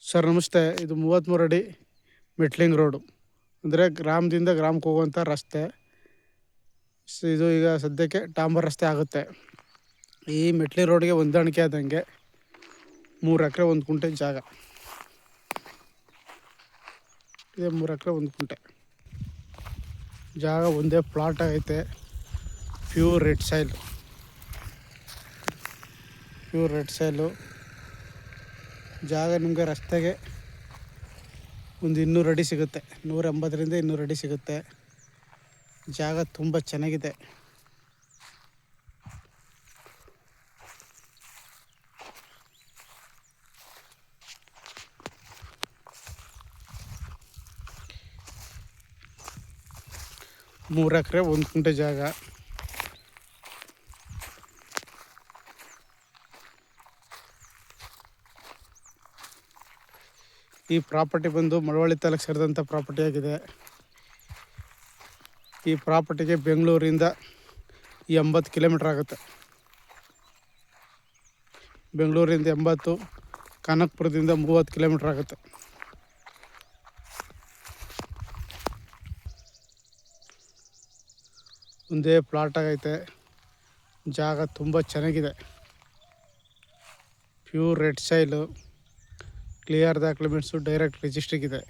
Sir ನಮಸ್ತೆ. ಇದು 33 ಅಡಿ ಮೆಟ್ಲಿಂಗ್ ರೋಡು, ಅಂದರೆ ಗ್ರಾಮದಿಂದ ಗ್ರಾಮಕ್ಕೆ ಹೋಗುವಂಥ ರಸ್ತೆ. ಇದು ಈಗ ಸದ್ಯಕ್ಕೆ ಡಾಂಬರ್ ರಸ್ತೆ ಆಗುತ್ತೆ. ಈ ಮೆಟ್ಲಿಂಗ್ ರೋಡ್ಗೆ ಹೊಂದಾಣಿಕೆ ಆದಂಗೆ 3 ಎಕರೆ 1 ಗುಂಟೆ ಜಾಗ ಇದೆ. 3 ಎಕರೆ 1 ಗುಂಟೆ ಜಾಗ ಒಂದೇ ಪ್ಲಾಟ್ ಆಗೈತೆ. ಪ್ಯೂರ್ ರೆಡ್ ಸೈಲು ಜಾಗ. ನಿಮಗೆ ರಸ್ತೆಗೆ ಒಂದು 200 ಅಡಿ ಸಿಗುತ್ತೆ, 180ರಿಂದ 200 ಅಡಿ ಸಿಗುತ್ತೆ. ಜಾಗ ತುಂಬ ಚೆನ್ನಾಗಿದೆ. ಮೂರು ಎಕರೆ 1 ಗುಂಟೆ ಜಾಗ. ಈ ಪ್ರಾಪರ್ಟಿ ಬಂದು ಮಳವಳ್ಳಿ ತಾಲೂಕು ಸೇರಿದಂಥ ಪ್ರಾಪರ್ಟಿ ಆಗಿದೆ. ಈ ಪ್ರಾಪರ್ಟಿಗೆ ಬೆಂಗಳೂರಿಂದ 80 ಕಿಲೋಮೀಟ್ರ್ ಆಗುತ್ತೆ. ಬೆಂಗಳೂರಿಂದ 80, ಕನಕಪುರದಿಂದ 30 ಕಿಲೋಮೀಟ್ರ್ ಆಗುತ್ತೆ. ಒಂದೇ ಪ್ಲಾಟ್ ಆಗೈತೆ. ಜಾಗ ತುಂಬ ಚೆನ್ನಾಗಿದೆ. Pure red soil, clear documents, direct ರಿಜಿಸ್ಟ್ರಿಗಿದೆ.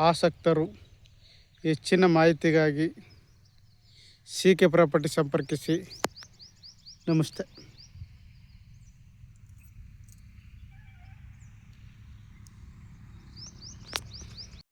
ಆಸಕ್ತರು ಹೆಚ್ಚಿನ ಮಾಹಿತಿಗಾಗಿ CK ಪ್ರಾಪರ್ಟಿ ಸಂಪರ್ಕಿಸಿ. ನಮಸ್ತೆ.